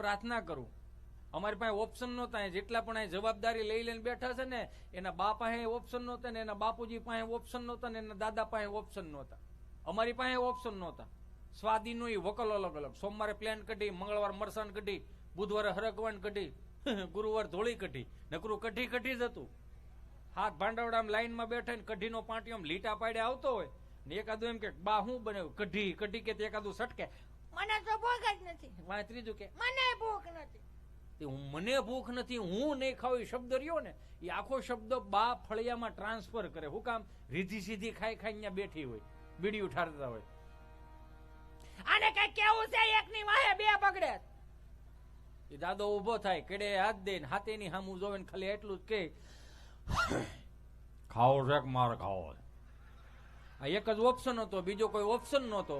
પ્રાર્થના કરું. અમારી પાસે ઓપ્શન નહોતા, જેટલા પણ જવાબદારી લઈ લઈને બેઠા છે ને એના બા પાસે ઓપ્શન નહોતા ને એના બાપુજી પાસે ઓપ્શન નહોતા ને એના દાદા પાસે ઓપ્શન નહોતા. અમારી પાસે ઓપ્શન નહોતા. સ્વાદીનો એ વકલ અલગ અલગ. સોમવારે પ્લેન કઢી, મંગળવાર મરસાણ કઢી, બુધવારે હરગવાન કઢી, ગુરુવાર ધોળી કઢી, નકરું કઢી કઢી જ હતું. હાથ ભાંડવડામાં લાઈનમાં બેઠા ને કઢીનો પાટિયો લીટા પાડે આવતો હોય ને એકાદું એમ કે બા હું બનાવ્યું કઢી કઢી કે એકાદું સટકે મને તો ભૂખ જ નથી. વાય ત્રીજું કે મને ભૂખ નથી. મને ભૂખ નથી, હું નહીં ખાવ એ શબ્દ રહ્યો ને એ આખો શબ્દ બા ફળિયામાં ટ્રાન્સફર કરે. હું કામ? રીધી સીધી ખાઈ ખાઈ અહીંયા બેઠી હોય, બીડી ઉઠાડતા હોય. આને કઈ કેવું છે? એકની વાહે બે બગડે. એ દાદો ઉભો થાય, કેડે હાથ દે હાથેની સામું જોવે ને ખાલી એટલું જ કે ખાવો છે કે મારે ખાવો. આ એક જ ઓપ્શન હતો, બીજો કોઈ ઓપ્શન નહોતો.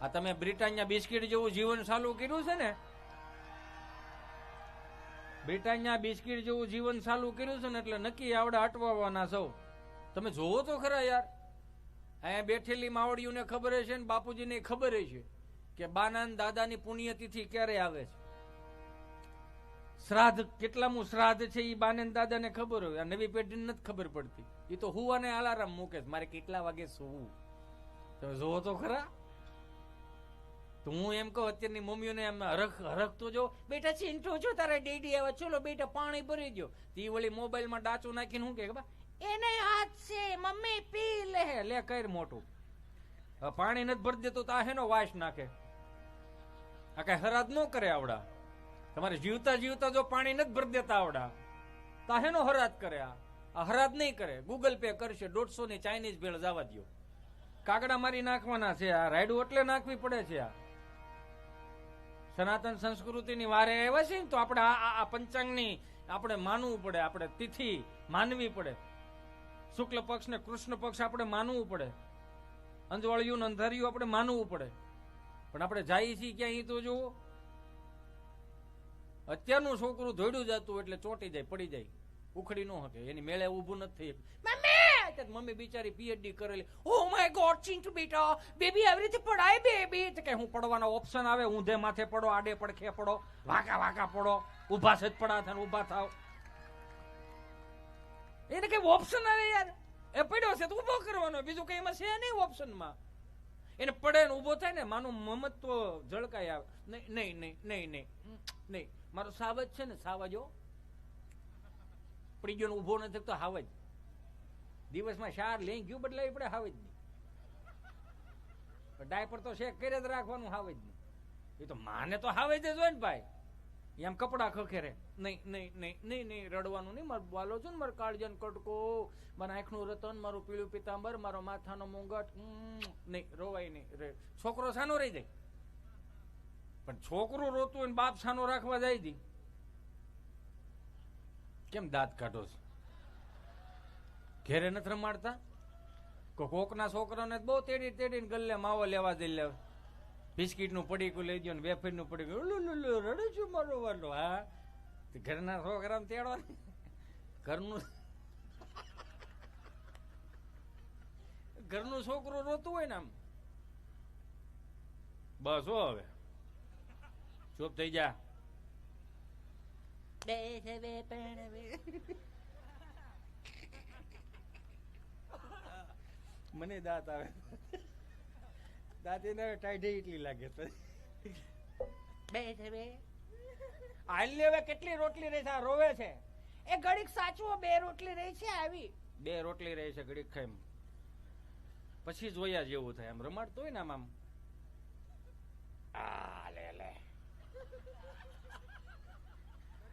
આ તમે બ્રિટાનિયા બિસ્કિટ જેવું જીવન ચાલુ કર્યું છે ને, બ્રિટાનિયા બિસ્કિટ જેવું જીવન ચાલુ કર્યું છે ને એટલે નક્કી આવડે અટવાવાના સૌ. તમે જોવો તો ખરા યાર, અહીંયા બેઠેલી માવડીઓને ખબર છે ને બાપુજીને ખબર છે કે બાના દાદાની પુણ્યતિથિ ક્યારે આવે છે, શ્રાદ્ધ કેટલામું શ્રાદ્ધ છે એ બાને દાદાને ખબર હોય. આ નવી પેઢીને નથી ખબર પડતી. એ તો હુવાને અલાર્મ મૂકે મારે કેટલા વાગે સુવું. તમે જોવો તો ખરા. તો હું એમ કહું અત્યારની મમ્મીઓને એમ હરખ તો જો બેટા ચિંટો છો તારા ડેડી આવે, ચલો બેટા પાણી ભરી દો. તી વળી મોબાઈલમાં ડાચું નાખીને શું કે એને હાથ છે મમ્મી પી લે. લે કઈ મોટું પાણી નથી ભરી દેતો તો આ હેનો વાસ નાખે. આ કઈ હરાદ ન કરે આવડા. તમારે જીવતા જીવતા જો પાણી નથી ભરી દેતા આવડા તો હેનો હરાદ કરે. આ હરાદ નહીં કરે, ગૂગલ પે કરશે. 150 ની ચાઇનીઝ ભેળ જવા દો. કાગડા મારી નાખવાના છે. આ રાયડું એટલે નાખવી પડે છે. આ સનાતન સંસ્કૃતિની વારે આવ્યા છે ને તો આપણે આ પંચાંગની આપણે માનવું પડે. આપણે તિથિ માનવી પડે. શુક્લ પક્ષ ને કૃષ્ણ પક્ષ આપણે માનવું પડે. અંજવાળિયું અંધારિયું આપણે માનવું પડે. પણ આપણે જાય છીએ ક્યાં એ તો જુઓ. અત્યારનું છોકરું ધોડ્યું જતું એટલે ચોંટી જાય, પડી જાય, ઉખડી ન શકે. એની મેળે ઊભું નથી થઈ. મમ્મી બિચારી પીએચડી કરેલી. ઓ માય ગોડ ચિંટુ બેટા, બેબી આવી રીતે પડાય બેબી. કે હું પડવાનો ઓપ્શન આવે, ઊંધે માથે પડો, આડે પડખે પડો, વાંકા વાંકા પડો, ઊભા સજ પડા થાય ઊભા થાવ. એને કઈ ઓપ્શન આવે યાર? એ પડ્યો છે તો ઉભો કરવાનો, બીજું કઈ એમાં છે નહીં ઓપ્શનમાં. એને પડે ને ઉભો થાય ને માનું મમત્વ ઝળકાય આવે. નહીં નહીં નહીં નહીં નહીં નહીં, મારો સાવજ છે ને, સાવજો પડી ગયો ને ઉભો નથી થતો. હાવજ દિવસમાં 4 લઈ ગયું બદલાવી પડે. હાવજ નહીં ડાયપર તો શેક કરી જ રાખવાનું. હાવજ નહીં એ તો માને તો હાવજ જ હોય ને ભાઈ. એમ કપડા ખખેરે. નહીં નહીં નહીં નહીં નહીં રડવાનું નહીં. મારો બાલો છે ને, મારો કાળજન કટકો, મારા આંખનું રતન, મારું પીળું પિતાંબર, મારો માથાનો મુંગટ. નહીં રોવાય નહીં. છોકરો સાનો રહી જાય. પણ છોકરું રોતું હોય ને બાપ સાનો રાખવા જાય દી. કેમ દાંત કાઢો છો? ઘેરે નથી રમાડતા? કોકના છોકરાને બહુ તેડી તેડીને ગલ્લે માવો લેવા જઈ લે. બિસ્કીટનું પડીકું લઈ ગયો ને વેફરનું પડીકું. રડે છું મારો વાલો. હા ઘરના છોકરાને તેડવા. ઘરનું છોકરું રોતું હોય ને આમ બસ હો હવે ચૂપ થઈ જા. મને દાંત આવે. દાંત એને ટાઈઢી એટલી લાગે. હાલ હવે કેટલી રોટલી રહી છે? આ રોવે છે. એ ઘડીક સાચવો. 2 રોટલી રહી છે. આવી 2 રોટલી રહી છે ઘડીક ખાઈ પછી જોયા જેવું થાય. આમ રમાડતો હોય ને આમ આ લે લે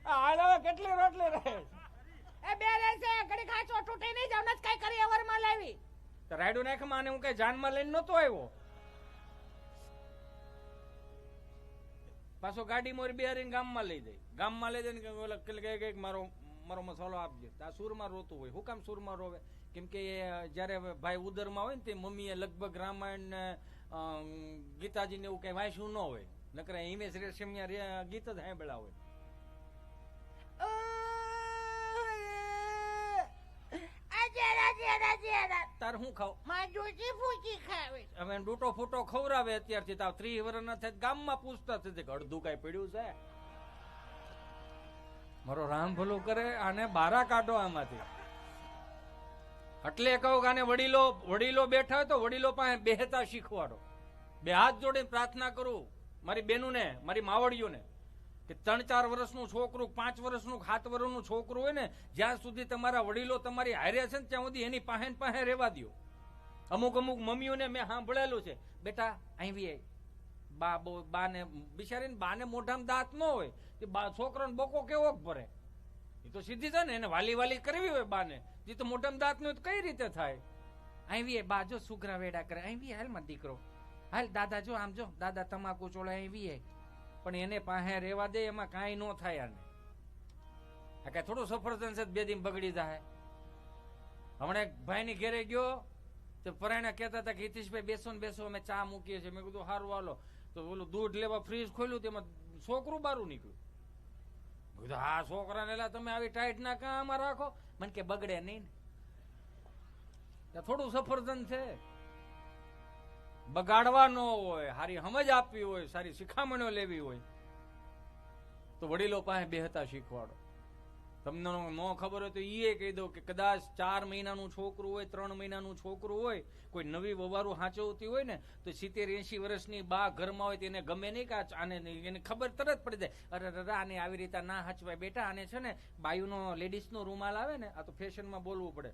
હાલ હવે કેટલી રોટલી રહે? એ 2 રહે છે. ઘડીક ખાચો તૂટી નહીં જાવ. કઈ કરી અવરમાં લાવી તો રાયડું નાખ માં. હું કઈ જાનમાં લઈને નતો આવ્યો. પાછો ગાડી મોરી બિહારીને ગામમાં લઈ જાય. ગામમાં લઈ જાય મારો મારો મસાલો આપજે. આ સુરમાં રોતું હોય. હું કામ સુરમાં રોવે? કેમ કે જયારે ભાઈ ઉદરમાં હોય ને તે મમ્મીએ લગભગ રામાયણ ને ગીતાજી ને એવું કઈ વાંચ્યું ન હોય. નકર હિમેશ રેશમિયા ગીત જ સાંભળ્યા હોય. આ તાર હું ખાવ માં દૂધી ફૂટી ખાવે હવે ડૂટો ફૂટો ખવરાવે અત્યારથી તાવ 30 વર્ષ ના થાય ગામમાં પૂછતા થશે કે અડધું કઈ પડ્યું છે મારો રામ ભલું કરે આને બારા કાઢો આમાંથી એટલે કહું કે આને વડીલો બેઠા હોય તો વડીલો પાસે બેહતા શીખવાડો બે હાથ જોડીને પ્રાર્થના કરું મારી બેનુને મારી માવડીઓને કે 3-4 વર્ષનું છોકરું 5 વર્ષનું 7 વર્ષનું છોકરું હોય ને જ્યાં સુધી તમારા વડીલો તમારી હારે છે ને ત્યાં સુધી એની પાસે રહેવા દો અમુક મમ્મીઓને મેં સાંભળેલું છે બેટા અહીં બાને બિચારીને બાને મોઢામાં દાંત ન હોય કે છોકરાનો બોકો કેવો ભરે એ તો સીધી છે ને એને વાલી કરવી હોય બાને એ તો મોઢામાં દાંત નું કઈ રીતે થાય અહીં બા જો સુગરા વેડા કરે અહીં હાલ માં દીકરો હાલ દાદા જો આમ જો દાદા તમાકુ ચોળે અહીં પણ એને પાસે રેવા દે એમાં કાંઈ ન થાય આને આ કઈ થોડું સફરજન છે 2 દિન બગડી જાય હમણાં એક ભાઈની ઘેરે ગયો તો પરાયણા કહેતા હતા કે હિતેશભાઈ બેસો અમે ચા મૂકીએ છીએ મેં કીધું સારું હાલો તો ઓલું દૂધ લેવા ફ્રીજ ખોલ્યું તેમાં છોકરું બારું નીકળ્યું કીધું હા છોકરાને લા તમે આવી ટાઈટ ના કામ રાખો મને કે બગડે નહીં ને થોડું સફરજન છે બગાડવા ન હોય સારી સમજ આપવી હોય સારી શિખામણો લેવી હોય તો વડીલો પાસે બેહતા શીખવાડો તમને ન ખબર હોય તો એ કહી દો કે કદાચ 4 મહિનાનું છોકરું હોય 3 મહિનાનું છોકરું હોય કોઈ નવી વવારું હાંચવતી હોય ને તો 70-80 વર્ષની બા ઘરમાં હોય તેને ગમે નહીં કે આને એને ખબર તરત પડી જાય અરે આને આવી રીતે ના હાંચવાય બેટા આને છે ને બાયુનો લેડીઝનો રૂમાલ આવે ને આ તો ફેશનમાં બોલવું પડે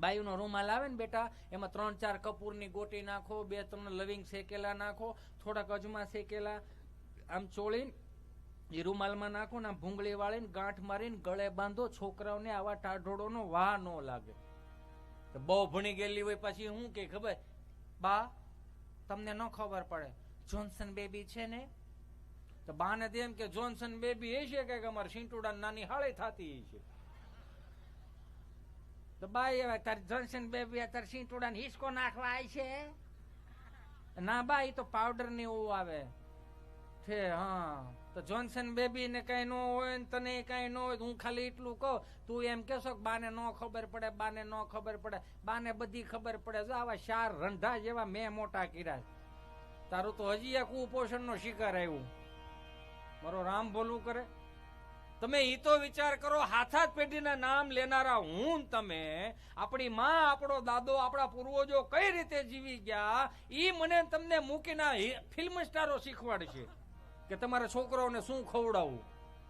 બાયુનો રૂમાલ આવે ને બેટા એમાં 3-4 કપૂરની ગોટી નાખો 2-3 લવિંગ શેકેલા નાખો થોડાક અજમા શેકેલા આમ ચોળીને એ રૂમાલમાં નાખો ને ભૂંગળી વાળીને ગાંઠ મારીને ગળે બાંધો છોકરાઓને આવા ટાઢોળોનો વાહ ન લાગે તો બહુ ભણી ગયેલી હોય પછી હું કે ખબર બા તમને ન ખબર પડે જોન્સન બેબી છે ને તો બાને એમ કે જોન્સન બેબી એ છે કે અમારે સિંટુડા નાની હાળી થતી છે તો બાઈ એવા તારી જોન્સન બેબી તારી સિંટુડા હિસકો નાખવા આવી છે ના બા એ તો પાવડર ની એવું આવે છે હા તો જોન્સન બેબી ને કઈ ન હોય ને તને કઈ ન હોય હું ખાલી એટલું કહું તું એમ કેશો કે બાને ન ખબર પડે બાને ન ખબર પડે બાને બધી ખબર પડે જો આવા 4 રંધા જેવા મેં મોટા કર્યા તારું તો હજી એક કુપોષણ નો શિકાર આવ્યું મારો રામ ભલું કરે તમે ઈ તો વિચાર કરો હાથાત પેઢીના નામ લેનારા હું તમે આપણી માં આપણો દાદો આપણા પૂર્વજો કઈ રીતે જીવી ગયા ઈ મને તમને મૂકીને ફિલ્મ સ્ટારો શીખવાડશે કે તમારા છોકરાઓને શું ખવડાવવું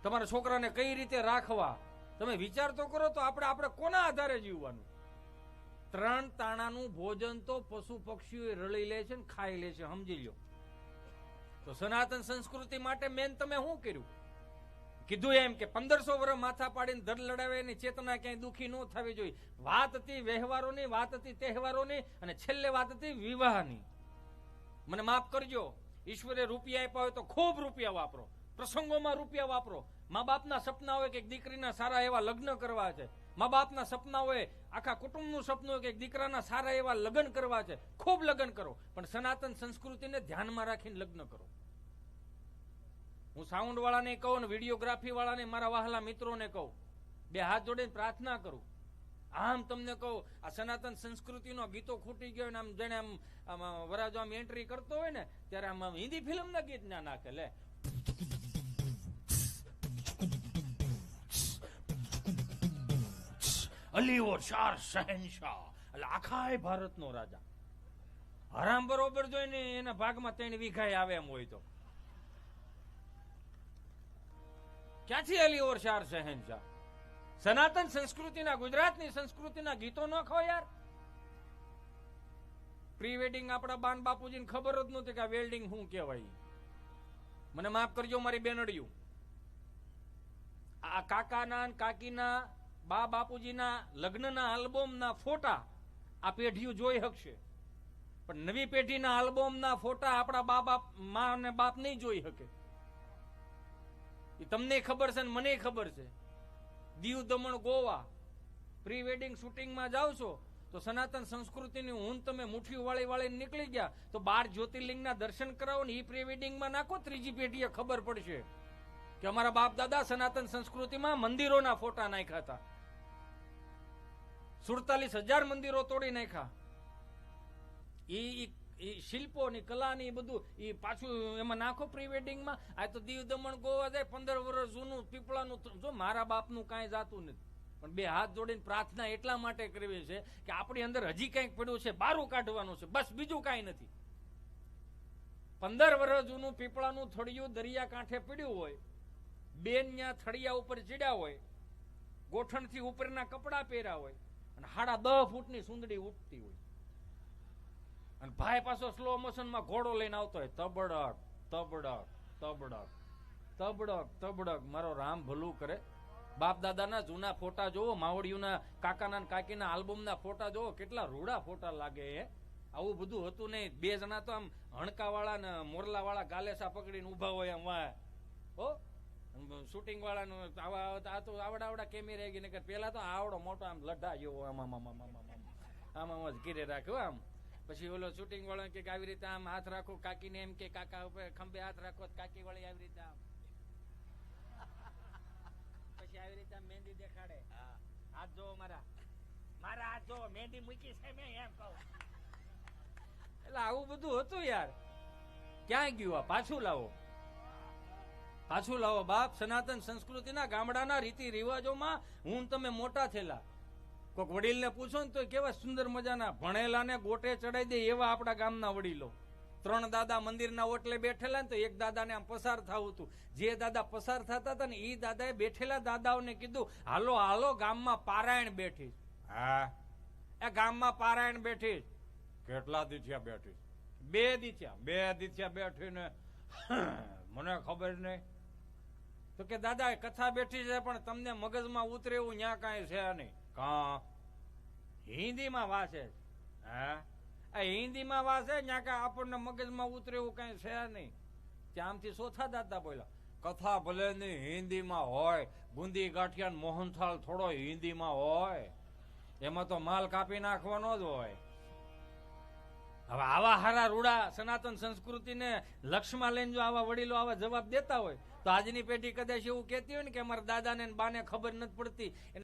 તમારા છોકરાને કઈ રીતે રાખવા તમે વિચાર તો કરો તો આપણે કોના આધારે જીવવાનું 3 તાણાનું ભોજન તો પશુ પક્ષીઓ રળી લે છે ને ખાઈ લે છે સમજી લ્યો તો સનાતન સંસ્કૃતિ માટે મેન તમે શું કર્યું કીધું એમ કે 1500 વર્ષ માથા પાડીને ધડ લડાવે એની ચેતના ક્યાંય દુખી ન થવી જોઈએ વાત હતી વ્યવહારોની વાત હતી તહેવારોની અને છેલ્લે વાત હતી વિવાહની મને માફ કરજો ઈશ્વરે રૂપિયા આપ્યા હોય તો ખૂબ રૂપિયા વાપરો પ્રસંગોમાં રૂપિયા વાપરો મા બાપના સપના હોય કે દીકરીના સારા એવા લગ્ન કરવા છે મા બાપના સપના હોય આખા કુટુંબનું સપનું હોય કે દીકરાના સારા એવા લગ્ન કરવા છે ખૂબ લગ્ન કરો પણ સનાતન સંસ્કૃતિને ધ્યાનમાં રાખીને લગ્ન કરો હું સાઉન્ડ વાળાને કહું ને વિડીયોગ્રાફી વાળાને મારા વહાલા મિત્રોને કહું 2 હાથ જોડીને પ્રાર્થના કરું આમ તમને કહું આ સનાતન સંસ્કૃતિનો ગીતો ખૂટી ગયો ને આમ જેને આમ વરાજો આમ એન્ટ્રી કરતો હોય ને ત્યારે આમ હિન્દી ફિલ્મના ગીત ના નાખે લે અલી ઓર 4 શહેનશાહ એટલે આખા ભારતનો રાજા હરામ બરોબર જોઈને એના ભાગમાં 3 વીઘા આવે એમ હોય તો ક્યાંથી અલી ઓર 4 શહેનશાહ સનાતન સંસ્કૃતિના ગુજરાતની સંસ્કૃતિના ગીતો ન ખો યાર પ્રી વેડિંગ આપણા બાન બાપુજીને ખબર જ નહોતી કે વેલ્ડિંગ શું કહેવાય મને માફ કરજો મારી બેનડીયું આ કાકાના કાકીના બા બાપુજીના લગ્નના આલ્બમના ફોટા આ પેઢીઓ જોઈ શકશે પણ નવી પેઢીના આલ્બમના ફોટા આપણા બાપ મા અને બાપ નહીં જોઈ શકે તમને ખબર છે ને મને ખબર છે દીવ દમણ ગોવા પ્રી વેડિંગ શૂટિંગમાં જાવ છો તો સનાતન સંસ્કૃતિની હું તમે મુઠ્ઠી વાળીને નીકળી ગયા તો 12 જ્યોતિર્લિંગના દર્શન કરાવો ને એ પ્રી વેડિંગમાં નાખો ત્રીજી પેઢીએ ખબર પડશે કે અમારા બાપ દાદા સનાતન સંસ્કૃતિમાં મંદિરોના ફોટા નાખ્યા હતા 47,000 મંદિરો તોડી નાખ્યા. ઈ શિલ્પો ની કલા ની બધું ઈ પાછું એમાં નાખો પ્રી વેડિંગમાં. આ તો દીવ દમણ ગોવા જાય 15 વર્ષ જૂનું પીપળાનું. જો મારા બાપનું કાંઈ જાતું નથી, પણ બે હાથ જોડીને પ્રાર્થના એટલા માટે કરવી છે કે આપણી અંદર હજી કંઈક પડ્યું છે, બારું કાઢવાનું છે, બસ બીજું કાંઈ નથી. 15 વર્ષ જૂનું પીપળાનું થળિયું દરિયા કાંઠે પડ્યું હોય, બેન ન્યા થળિયા ઉપર ચડ્યા હોય, ગોઠણથી ઉપરના કપડા પહેર્યા હોય, અને 10.5 ફૂટની સુંદડી ઉઠતી હોય, અને ભાઈ પાછો સ્લો મોશનમાં ઘોડો લઈને આવતો હોય, તબડક તબડક તબડક તબડક તબડક. મારો રામ ભલું કરે. બાપ દાદાના જૂના ફોટા જોવો, માવડિયુંના કાકાના કાકીના આલ્બમના ફોટા જોવો, કેટલા રૂડા ફોટા લાગે. આવું બધું હતું નહીં. 2 જણા તો આમ હણકાવાળા ને મોરલાવાળા ગાલેસા પકડીને ઉભા હોય આમ વાહ હો. શૂટિંગ વાળાનું આ તો આવડા કેમેરા ગઈ ને પેલા તો આવડો મોટો આમ લઢા જેવો આમ જ ઘીરે રાખ્યો આમ. પછી ઓલો શૂટિંગ વાળો કે આવી રીતે આમ હાથ રાખો, કાકીને એમ કે કાકા ઉપર ખંભે હાથ રાખો, કાકી વાળી આવી રીતે આમ, પછી આવી રીતે આમ મહેંદી દેખાડે. હાથ જોવો મારા હાથ જોવો, મહેંદી મૂકી છે મેં એમ કહું. એટલે આવું બધું હતું યાર. ક્યાં ગયું આ? પાછું લાવો બાપ. સનાતન સંસ્કૃતિના ગામડાના રીતિ રિવાજોમાં હું તમે મોટા થયેલા. કોઈક વડીલને પૂછો ને તો કેવા સુંદર મજાના ભણેલા ને ગોટે ચડાઈ દે એવા આપણા ગામના વડીલો. 3 દાદા મંદિરના ઓટલે બેઠેલા ને તો એક દાદાને આમ પસાર થવું હતું. જે દાદા પસાર થતા હતા ને એ દાદાએ બેઠેલા દાદાઓને કીધું, હાલો હાલો ગામમાં પારાયણ બેઠી. હા, એ ગામમાં પારાયણ બેઠી. કેટલા દીથિયા બેઠી? 2 દીથિયા બેઠીને મને ખબર નહીં. તો કે દાદા કથા બેઠી છે પણ તમને મગજમાં ઉતરે એવું ન્યા કાંઈ છે નહીં. કા હિન્દીમાં વાંચે. હા, આ હિન્દીમાં વાંચે, ન્યા કાંઈ આપણને મગજમાં ઉતરે એવું કાંઈ છે નહીં. ત્યાંથી ચોથા દાદા બોલ્યા, કથા ભલે ની હિન્દીમાં હોય, બુંદી ગાંઠિયા મોહનથાળ થોડો હિન્દીમાં હોય, એમાં તો માલ કાપી નાખવાનો જ હોય. હવે આવા હારા રૂડા સનાતન સંસ્કૃતિને લક્ષમાં લઈને જો આવા વડીલો આવા જવાબ દેતા હોય તો આજની પેઢી કદાચ એવું કહેતી હોય ને કે અમારા દાદાને બાને ખબર નથી પડતી.